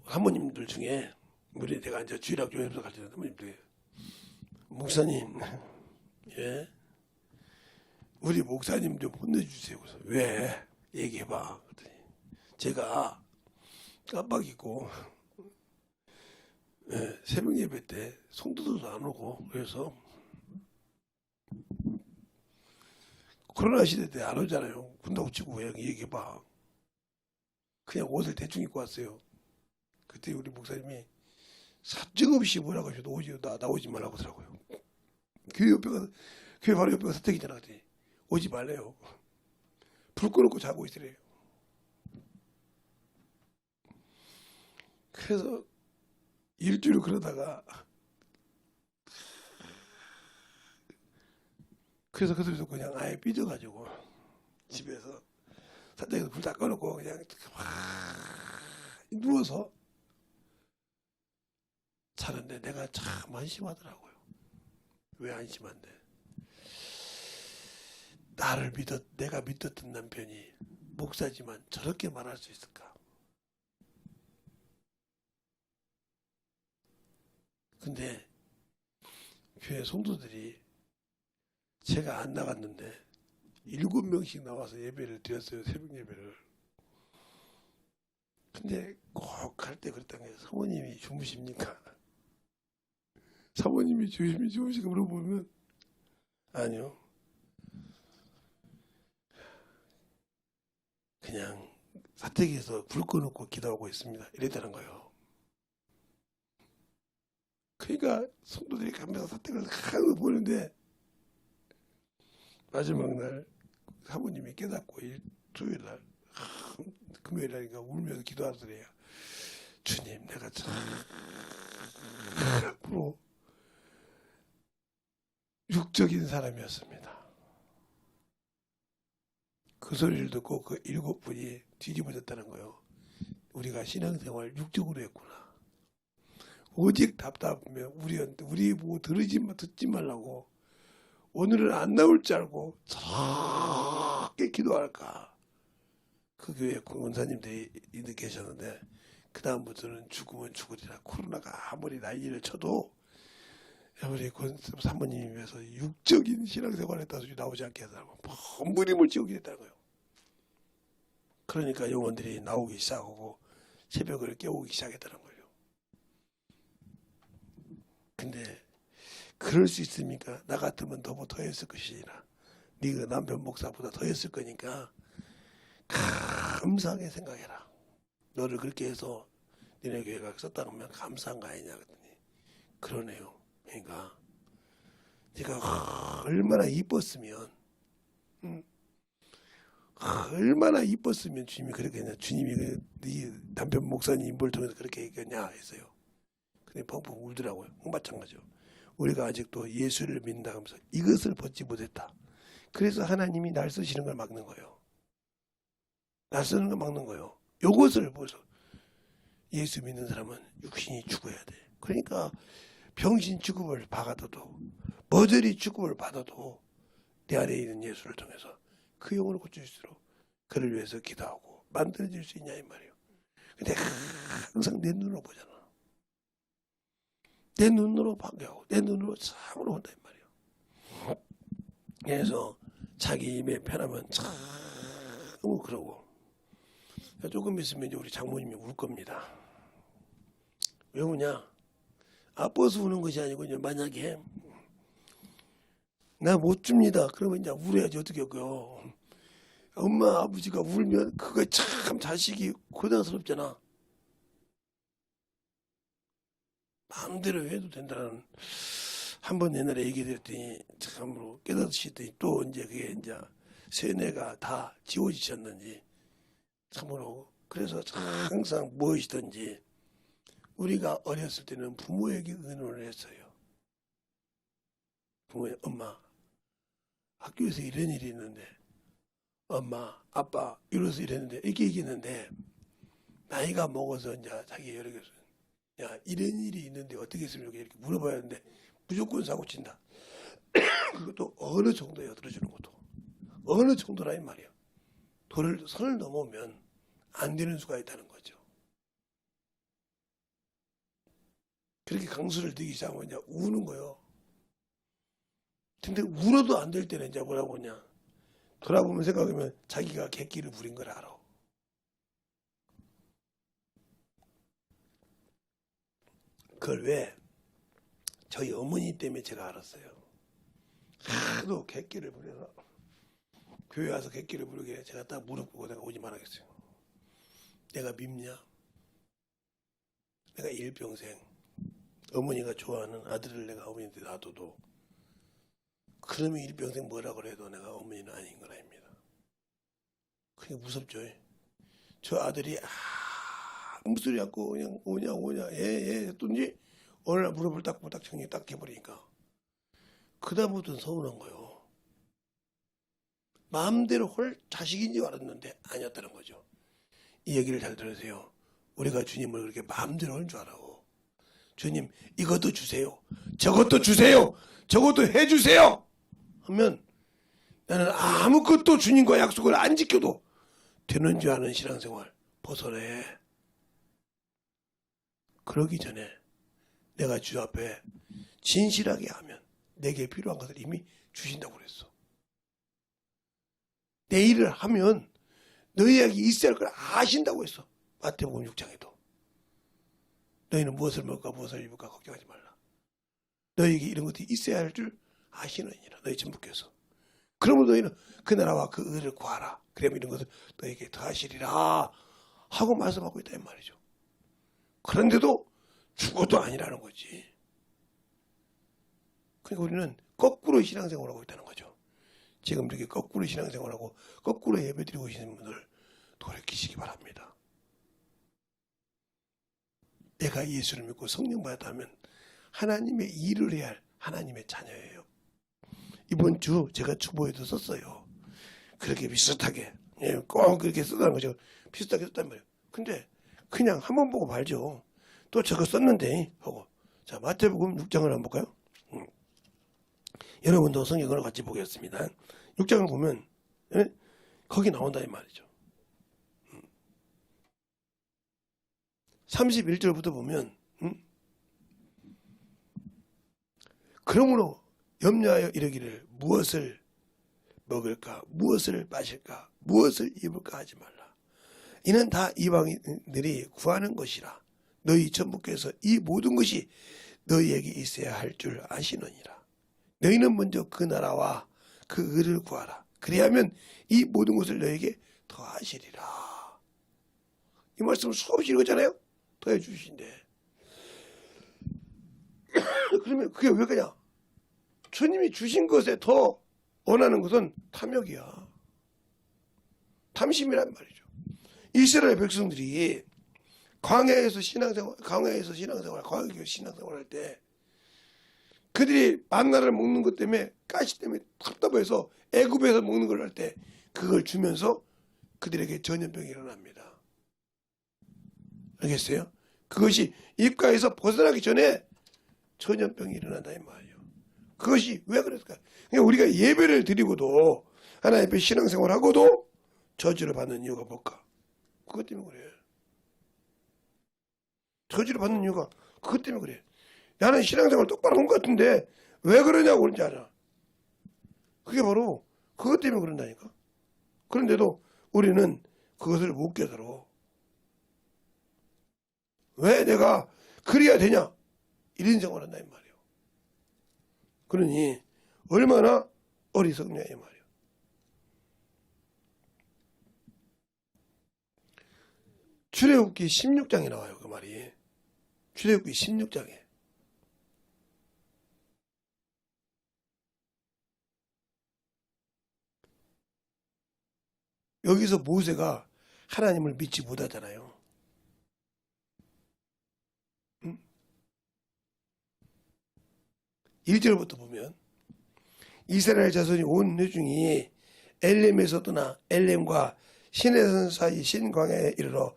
사모님들 중에 우리 내가 이제 주일학교에서 가르치는 사모님들 목사님 예 우리 목사님 좀 혼내주세요. 그래서 왜 얘기해봐. 그랬더니 제가 깜빡이고 예, 새벽 예배 때 성도들도 안 오고 그래서 코로나 시대 때 안 오잖아요. 군다고 치고 그냥 얘기해봐. 그냥 옷을 대충 입고 왔어요. 그때 우리 목사님이 사정없이 뭐라고 하셔도 나오지 말라고 하더라고요. 교회 바로 옆에가 서택이잖아. 그랬더니 오지 말래요. 불 꺼놓고 자고 있으래요. 그래서 일주일 그러다가 그래서 그들도 그냥 아예 삐져가지고 집에서 사택에서 불 다 꺼놓고 그냥 누워서 자는데 내가 참 안심하더라고요. 왜 안심한데? 내가 믿었던 남편이 목사지만 저렇게 말할 수 있을까? 근데 교회 성도들이 제가 안 나갔는데 7명씩 나와서 예배를 드렸어요. 새벽 예배를. 근데 꼭 갈 때 그랬던 게 사모님이 주무십니까? 사모님이 주무시고 물어보면 아니요. 그냥 사택에서 불 꺼놓고 기도하고 있습니다. 이랬다는 거예요. 그러니까 성도들이 가면서 사택을 하고 보는데 마지막 날 사모님이 깨닫고 토요일 날 금요일 날인가 울면서 기도하더래요. 주님, 내가 참으로 육적인 사람이었습니다. 그 소리를 듣고 그 7분이 뒤집어졌다는 거예요. 우리가 신앙생활 육적으로 했구나. 오직 답답하면 우리 보고 듣지 말라고 오늘은 안 나올 줄 알고 저렇게 기도할까. 그 교회 권사님들이 계셨는데 그 다음부터는 죽으면 죽으리라. 코로나가 아무리 난리를 쳐도 우리 사모님이 위해서 육적인 신앙생활을 했다서 나오지 않게 하더라고. 몸부림을 지우게 됐다는 거예요. 그러니까 영혼들이 나오기 시작하고 새벽을 깨우기 시작했다는 거예요. 근데 그럴 수 있습니까? 나 같으면 더 했을 것이라. 네가 남편 목사보다 더 했을 거니까 감사하게 생각해라. 너를 그렇게 해서 니네 교회가 썼다면 감사한 거 아니냐 그랬더니 그러네요. 그러니까 네가 얼마나 이뻤으면 얼마나 이뻤으면 주님이 그렇게 했냐. 주님이 네 남편 목사님 인보를 통해서 그렇게 얘기했냐 했어요. 근데 펑펑 울더라고요. 마찬가지죠. 우리가 아직도 예수를 믿는다 하면서 이것을 벗지 못했다. 그래서 하나님이 날 쓰시는 걸 막는 거예요. 날 쓰는 걸 막는 거예요. 요것을 보서 예수 믿는 사람은 육신이 죽어야 돼. 그러니까 병신 취급을 받아도 머저리 취급을 받아도 내 안에 있는 예수를 통해서 그 영혼을 고쳐줄수록 그를 위해서 기도하고 만들어질 수 있냐 이 말이에요. 근데 항상 내 눈으로 보잖아. 내 눈으로 반겨하고 내 눈으로 참으로 본다 이 말이에요. 그래서 자기 입에 편하면 참 그러고 조금 있으면 이제 우리 장모님이 울 겁니다. 왜 우냐? 아파서 우는 것이 아니고 이제 만약에 나 못 줍니다. 그러면 이제 울어야지 어떻게 할까요? 엄마 아버지가 울면 그거 참 자식이 고단스럽잖아. 마음대로 해도 된다는 한번 옛날에 얘기했더니 참으로 깨닫으시더니 또 이제 그게 이제 세뇌가 다 지워지셨는지 참으로 그래서 항상 무엇이든지 우리가 어렸을 때는 부모에게 의논을 했어요. 부모의 엄마 학교에서 이런 일이 있는데 엄마 아빠 이래서 이랬는데 이렇게 얘기했는데 나이가 먹어서 이제 자기 여러 개서 야 이런 일이 있는데 어떻게 했으면 좋겠냐 이렇게 물어봐야 하는데 무조건 사고 친다. 그것도 어느 정도예요. 들어주는 것도 어느 정도라 이 말이에요. 선을 넘으면 안 되는 수가 있다는 거죠. 그렇게 강수를 들기 시작하면 이제 우는 거예요. 근데 울어도 안 될 때는 이제 뭐라고 하냐. 돌아보면 생각하면 자기가 객기를 부린 걸 알아. 그걸 왜? 저희 어머니 때문에 제가 알았어요. 하도 객기를 부려서 교회 와서 객기를 부르게 제가 딱 무릎 꿇고 내가 오지 말아야겠어요. 내가 밉냐? 내가 일평생 어머니가 좋아하는 아들을 내가 어머니한테 놔둬도 그러면 일평생 뭐라 그래도 내가 어머니는 아닌 건 아닙니다. 그게 무섭죠. 저 아들이 아무 소리 않고 그냥 오냐 예 했더니 어느 날 무릎을 딱 정리 딱 해버리니까 그다음부터는 서운한 거예요. 마음대로 홀 자식인 줄 알았는데 아니었다는 거죠. 이 얘기를 잘 들으세요. 우리가 주님을 그렇게 마음대로 할 줄 알아요. 주님 이것도 주세요. 저것도 주세요. 저것도 해주세요. 하면 나는 아무것도 주님과 약속을 안 지켜도 되는 줄 아는 신앙생활 벗어내. 그러기 전에 내가 주 앞에 진실하게 하면 내게 필요한 것을 이미 주신다고 그랬어. 내 일을 하면 너희에게 있어야 할 걸 아신다고 했어. 마태복음 6장에도. 너희는 무엇을 먹을까 무엇을 입을까 걱정하지 말라. 너희에게 이런 것들이 있어야 할 줄 아시느니라. 너희 전부께서. 그러므로 너희는 그 나라와 그 의를 구하라. 그러면 이런 것을 너에게 더하시리라 하고 말씀하고 있다 이 말이죠. 그런데도 죽어도 아니라는 거지. 그러니까 우리는 거꾸로 신앙생활을 하고 있다는 거죠. 지금 이렇게 거꾸로 신앙생활하고 거꾸로 예배드리고 계시는 분들 돌이키시기 바랍니다. 내가 예수를 믿고 성령 받았다면 하나님의 일을 해야 할 하나님의 자녀예요. 이번 주 제가 주보에도 썼어요. 그렇게 비슷하게 꼭 그렇게 쓰다는 거죠. 비슷하게 썼단 말이에요. 근데 그냥 한번 보고 말죠. 또 저거 썼는데 하고. 자, 마태복음 6장을 한번 볼까요? 여러분도 성경을 같이 보겠습니다. 6장을 보면 거기 나온다 이 말이죠. 31절부터 보면 그러므로 염려하여 이르기를 무엇을 먹을까 무엇을 마실까 무엇을 입을까 하지 말라. 이는 다 이방인들이 구하는 것이라. 너희 천부께서 이 모든 것이 너희에게 있어야 할 줄 아시느니라. 너희는 먼저 그 나라와 그 의를 구하라. 그리하면 이 모든 것을 너희에게 더하시리라. 이 말씀을 수없이 읽었잖아요. 더해 주신대. 그러면 그게 왜 그냐? 주님이 주신 것에 더 원하는 것은 탐욕이야. 탐심이란 말이죠. 이스라엘 백성들이 광야에서 신앙생활 할 때 그들이 만나를 먹는 것 때문에 가시 때문에 답답해서 애굽에서 먹는 걸 할 때 그걸 주면서 그들에게 전염병이 일어납니다. 알겠어요? 그것이 입가에서 벗어나기 전에 전염병이 일어난다 이 말이에요. 그것이 왜 그랬을까? 그러니까 우리가 예배를 드리고도 하나님 앞에 신앙생활하고도 저주를 받는 이유가 뭘까? 그것 때문에 그래. 저주를 받는 이유가 그것 때문에 그래. 나는 신앙생활 똑바로 한 것 같은데 왜 그러냐고 그런지 알아. 그게 바로 그것 때문에 그런다니까. 그런데도 우리는 그것을 못 깨달아. 왜 내가 그래야 되냐? 이런 생각을 한다 이 말이에요. 그러니 얼마나 어리석냐 이 말이에요. 출애굽기 16장에 나와요 그 말이. 출애굽기 16장에. 여기서 모세가 하나님을 믿지 못하잖아요. 1절부터 보면 이스라엘 자손이 온 회중이 엘렘에서 떠나 엘렘과 시내산 사이 신광야에 이르러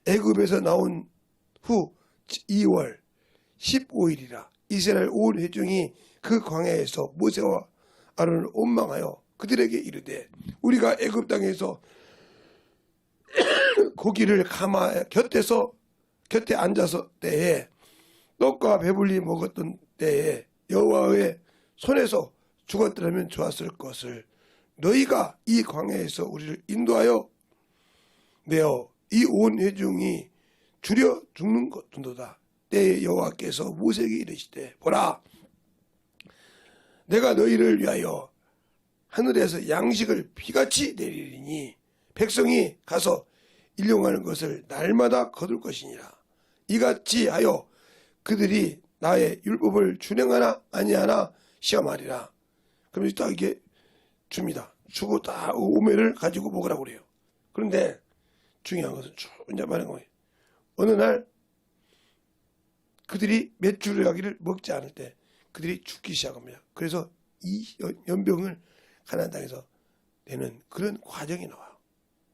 애굽에서 나온 후 2월 15일이라 이스라엘 온 회중이 그 광야에서 모세와 아론을 원망하여 그들에게 이르되 우리가 애굽 땅에서 고기를 감아 곁에 앉아서 때에 떡과 배불리 먹었던 때에 여호와의 손에서 죽었더라면 좋았을 것을 너희가 이 광야에서 우리를 인도하여 내어 이 온 회중이 줄여 죽는 것도다. 때에 여호와께서 모세에게 이르시되 보라 내가 너희를 위하여 하늘에서 양식을 비같이 내리리니 백성이 가서 일용하는 것을 날마다 거둘 것이니라. 이같이 하여 그들이 나의 율법을 준행하나 아니하나 시험하리라. 그럼 딱 이게 줍니다. 주고 다 오매를 가지고 먹으라고 그래요. 그런데 중요한 것은 쭉 이제 말하는 거예요. 어느 날 그들이 몇 주를 하기를 먹지 않을 때 그들이 죽기 시작합니다. 그래서 이 연병을 가나안 땅에서 되는 그런 과정이 나와요.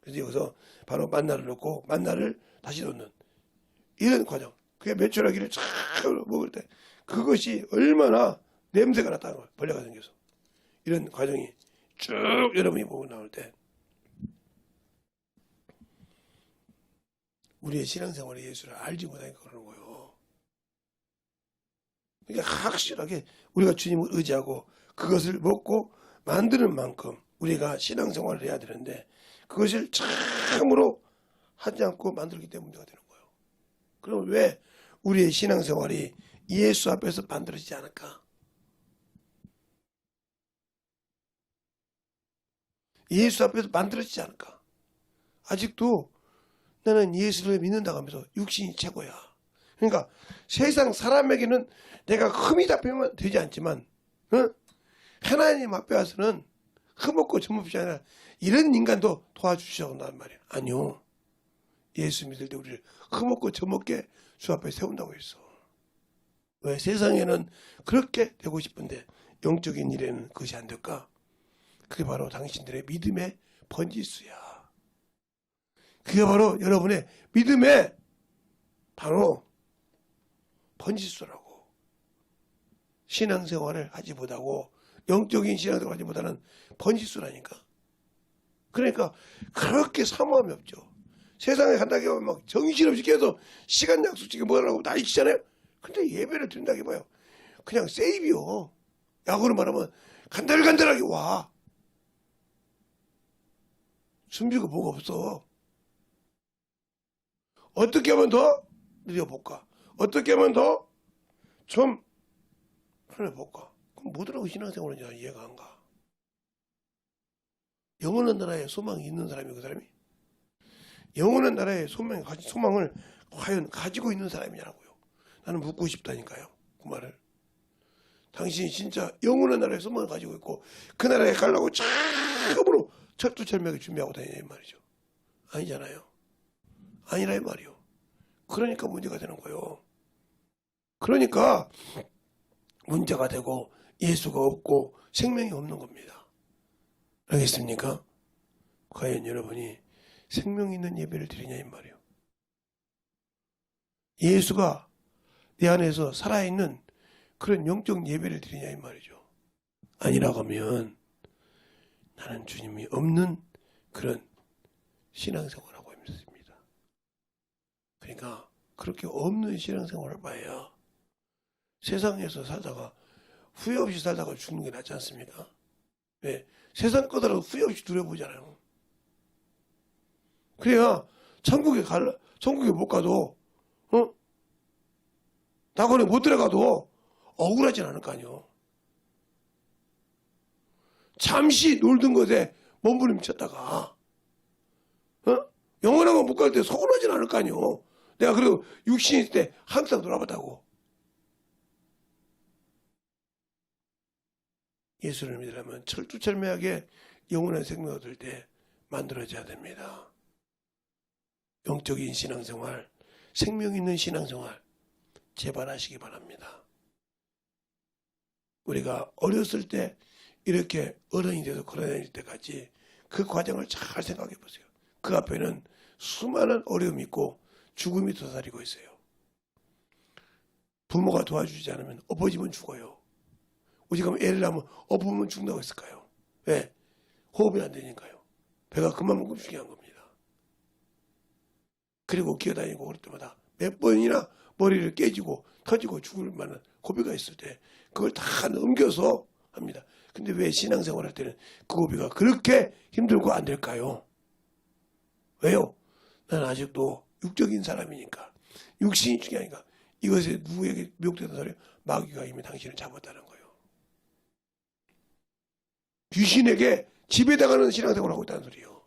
그래서 여기서 바로 만나를 넣고 만나를 다시 넣는 이런 과정. 그게 매출하기를 쫙 먹을 때 그것이 얼마나 냄새가 났다는 거예요. 벌레가 생겨서. 이런 과정이 쭉 여러분이 보고 나올 때 우리의 신앙생활의 예수를 알지 못하니까 그러는 거예요. 그러니까 확실하게 우리가 주님을 의지하고 그것을 먹고 만드는 만큼 우리가 신앙생활을 해야 되는데 그것을 참으로 하지 않고 만들기 때문에 문제가 되는 거예요. 그럼 왜 우리의 신앙생활이 예수 앞에서 만들어지지 않을까? 예수 앞에서 만들어지지 않을까? 아직도 나는 예수를 믿는다고 하면서 육신이 최고야. 그러니까 세상 사람에게는 내가 흠이 잡히면 되지 않지만 하나님 앞에 와서는 흠없고 점없이 아니라 이런 인간도 도와주시라고 한단 말이야. 아니요. 예수 믿을 때 우리를 흠없고 점없게 주 앞에 세운다고 했어. 왜? 세상에는 그렇게 되고 싶은데 영적인 일에는 그것이 안 될까? 그게 바로 당신들의 믿음의 번지수야. 그게 바로 여러분의 믿음의 바로 번지수라고. 신앙생활을 하지 못하고 영적인 신앙생활을 하지 못하는 번지수라니까. 그러니까 그렇게 사모함이 없죠. 세상에 간다고 하면 막 정신없이 계속 시간 약속지게 뭐라고 난리치잖아요. 근데 예배를 드린다고 해봐요. 그냥 세이비요. 약으로 말하면 간달간달하게 와. 준비가 뭐가 없어. 어떻게 하면 더 느려볼까? 어떻게 하면 더 좀 편해볼까? 그럼 뭐더라고 신앙생활은 이해가 안 가. 영원한 나라에 소망이 있는 사람이 그 사람이? 영원한 나라에 소망을 과연 가지고 있는 사람이냐고요. 나는 묻고 싶다니까요. 그 말을. 당신이 진짜 영원한 나라에 소망을 가지고 있고 그 나라에 가려고 참으로 철두철미하게 준비하고 다니냐 이 말이죠. 아니잖아요. 아니라 이 말이요. 그러니까 문제가 되는 거예요. 그러니까 문제가 되고 예수가 없고 생명이 없는 겁니다. 알겠습니까? 과연 여러분이 생명 있는 예배를 드리냐 이 말이요. 예수가 내 안에서 살아있는 그런 영적 예배를 드리냐 이 말이죠. 아니라고 하면 나는 주님이 없는 그런 신앙생활을 하고 있습니다. 그러니까 그렇게 없는 신앙생활을 봐야 세상에서 살다가 후회 없이 살다가 죽는 게 낫지 않습니까? 왜? 세상 거더라도 후회 없이 누려보잖아요. 그래야 천국에 못 가도 낙원에 못 들어가도 억울하진 않을 거 아니요. 잠시 놀던 것에 몸부림쳤다가 영원한 거 못 갈 때 서운하진 않을 거 아니요. 내가 그리고 육신이 있을 때 항상 돌아봤다고. 예수를 믿으려면 철두철미하게 영원한 생명을 얻을 때 만들어져야 됩니다. 영적인 신앙생활, 생명 있는 신앙생활 제발 하시기 바랍니다. 우리가 어렸을 때 이렇게 어른이 돼서 걸어다닐 때까지 그 과정을 잘 생각해 보세요. 그 앞에는 수많은 어려움이 있고 죽음이 도사리고 있어요. 부모가 도와주지 않으면 엎어지면 죽어요. 우리가 애를 낳으면 엎으면 죽는다고 했을까요? 왜? 호흡이 안 되니까요. 배가 그만큼 중요한 겁니다. 그리고 기어다니고 그럴 때마다 몇 번이나 머리를 깨지고 터지고 죽을 만한 고비가 있을 때 그걸 다 넘겨서 합니다. 근데 왜 신앙생활 할 때는 그 고비가 그렇게 힘들고 안 될까요? 왜요? 나는 아직도 육적인 사람이니까 육신이 중요하니까 이것에 누구에게 미혹되는 소리 마귀가 이미 당신을 잡았다는 거예요. 귀신에게 지배당하는 신앙생활을 하고 있다는 소리예요.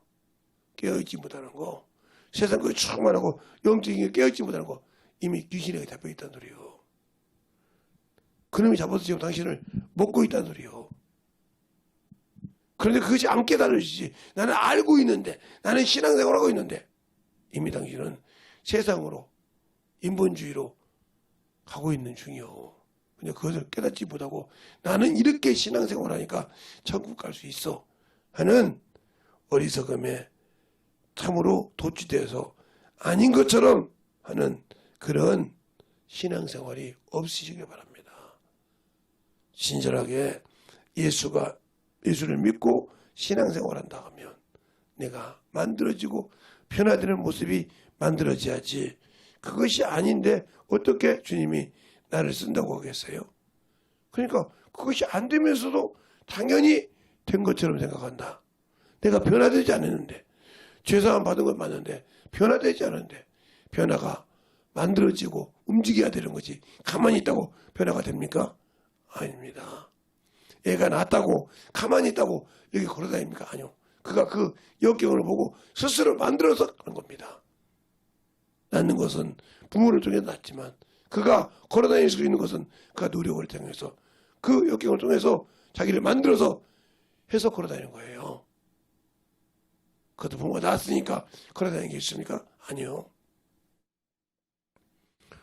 깨어있지 못하는 거, 세상 것에 충만하고 영적인 게 깨어있지 못하는 거 이미 귀신에게 잡혀있다는 소리예요. 그놈이 잡아서 지금 당신을 먹고 있다는 소리예요. 그런데 그것이 안 깨달아지지. 나는 알고 있는데, 나는 신앙생활을 하고 있는데 이미 당신은 세상으로 인본주의로 가고 있는 중이요. 근데 그것을 깨닫지 못하고 나는 이렇게 신앙생활을 하니까 천국 갈 수 있어 하는 어리석음에 참으로 도취되어서 아닌 것처럼 하는 그런 신앙생활이 없으시길 바랍니다. 친절하게 예수를 믿고 신앙생활한다 하면 내가 만들어지고 변화되는 모습이 만들어져야지. 그것이 아닌데 어떻게 주님이 나를 쓴다고 하겠어요? 그러니까 그것이 안 되면서도 당연히 된 것처럼 생각한다. 내가 변화되지 않았는데, 죄사함 받은 건 맞는데 변화되지 않았는데 변화가 만들어지고 움직여야 되는 거지. 가만히 있다고 변화가 됩니까? 아닙니다. 애가 낳았다고 가만히 있다고 여기 걸어다닙니까? 아니요. 그가 그 역경을 보고 스스로 만들어서 하는 겁니다. 낳는 것은 부모를 통해 낳지만 그가 걸어다닐 수 있는 것은 그가 노력을 통해서 그 역경을 통해서 자기를 만들어서 해서 걸어다니는 거예요. 그것도 부모가 낳았으니까 걸어다니는 게 있습니까? 아니요.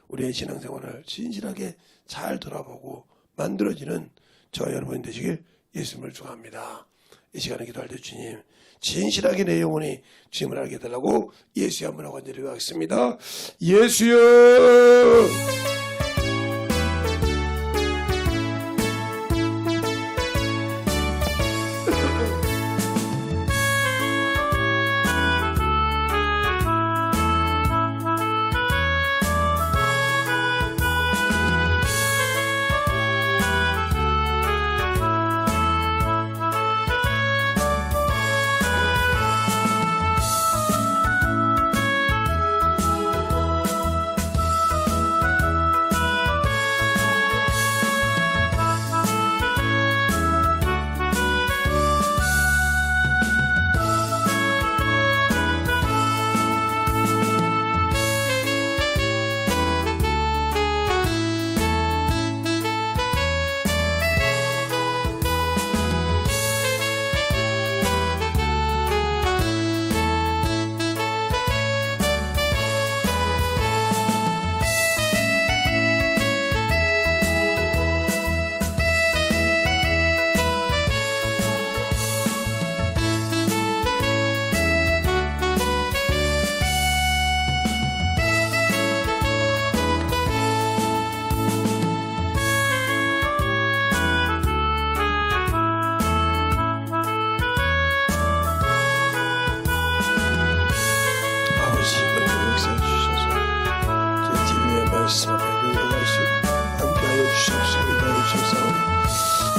우리의 신앙생활을 진실하게 잘 돌아보고 만들어지는 저와 여러분이 되시길 예수님을 축원합니다. 이 시간에 기도할 때 주님 진실하게 내 영혼이 주님을 알게 해달라고 예수의 한번 간절히 기도하겠습니다. 예수여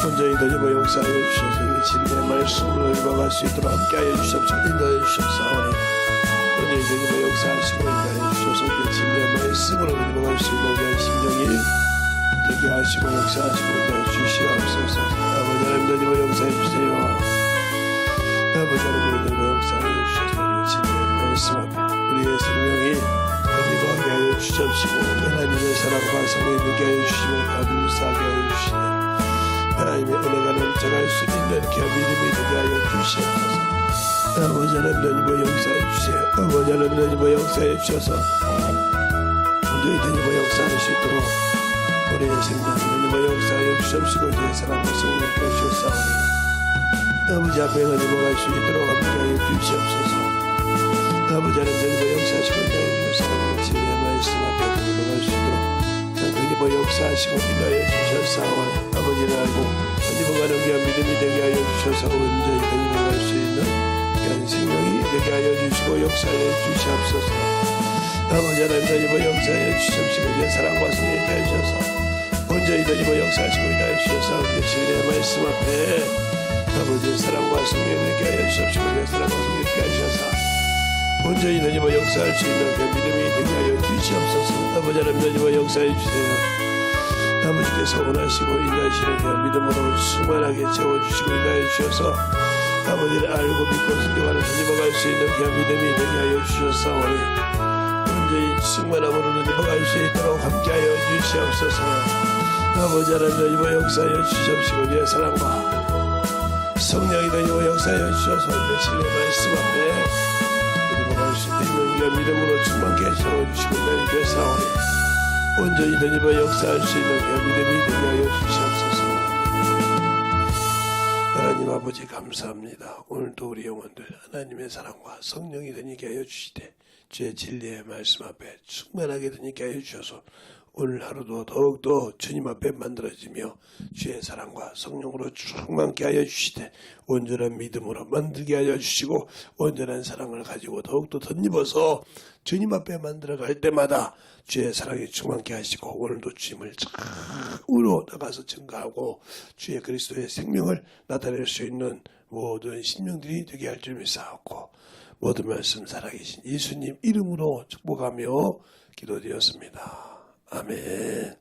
온전히 더디고 역사하여 주셔서 진리의 말씀으로 읽어갈 수 있도록 함께하여 주셔서 인도하여 주옵사오니 온전히 더디고 역사하시고 인도하여 주셔서 진리의 말씀으로 읽어갈 수 있는 그런 심령이 되게 하시고 역사하시고 인도하여 주시옵소서. 아버지 하나님 더디고 역사해 주세요. 아버지 하나님 더디고 역사하여 주셔서 진리의 말씀 앞에 우리의 생명이 더디고 하게 하여 주시옵시고 하나님의 사랑과 성령이 되게 하여 주시며 감사하게 하여 주시네. 하나님의 은혜가 넘쳐갈 수 있는 그 믿음이 되게 하여 주시옵소서. 아버지 하나님 더디고 역사해 주세요. 아버지 하나님 더디고 역사해 주셔서 온전히 더디고 역사할 수 있도록 우리의 생명 더디고 역사하여 주시옵시고 주의 사랑과 성령을 주시옵사오니 아버지 앞에 더디고 갈 수 있도록 함께하여 주시옵소서. 아버지 하나님 더디고 역사하시고 인도하여 주시옵소서. 진리의 말씀 앞에 더디고 갈 수 있도록 더디고 역사하시고 인도하여 주시옵사오니 아버지를 알고 더디고 가는 귀한 믿음이 되게 하여 주셔서 온전히 더디고 갈 수 있는 귀한 생명이 되게 하여 주시고 역사하여 주시옵소서. 아버지 하나님 더디고 역사하여 주시옵시고 내 사랑과 성령이 되게 하여 주셔서 온전히 더디고 역사하시고 인도하여 주셔서 진리의 말씀 앞에 아버지의 사랑과 성령이 되게 하여 주시옵시고 내 사랑과 성령이 되게 하여 주셔서 온전히 더디고 역사할 수 있는 그 믿음이 되게 하여 주시옵소서. 아버지 하나님 더디고 역사해 주세요. 아버지께서 원하시고 인도하시는 그 믿음으로 충만하게 채워주시고 인도하여 주셔서 아버지를 알고 믿고 순종하는 더디고 갈 수 있는 그 믿음이 되게 하여 주셨사오니 온전히 충만함으로 더디고 갈 수 있도록 함께하여 주시옵소서. 아버지 하나님 더디고 역사하여 주시옵시고 내 사랑과 성령이 더디고 역사하여 주셔서 진리의 말씀 앞에 갈 수 있는 그 믿음으로 충만케 채워주시고 인도하여 주셨사오니 온전히 더디고 역사할 수 있는 그 믿음이 되게 하여 주시옵소서. 하나님 아버지 감사합니다. 오늘도 우리 영혼들 하나님의 사랑과 성령이 되게 하여 주시되 주의 진리의 말씀 앞에 충만하게 되게 하여 주셔서 오늘 하루도 더욱더 주님 앞에 만들어지며 주의 사랑과 성령으로 충만케 하여 주시되 온전한 믿음으로 만들게 하여 주시고 온전한 사랑을 가지고 더욱더 덧입어서 주님 앞에 만들어갈 때마다 주의 사랑이 충만케 하시고 오늘도 주님을 참으로 나가서 증거하고 주의 그리스도의 생명을 나타낼 수 있는 모든 심령들이 되게 할 줄 믿사옵고 모든 말씀 살아계신 예수님 이름으로 축복하며 기도드렸습니다. 아멘.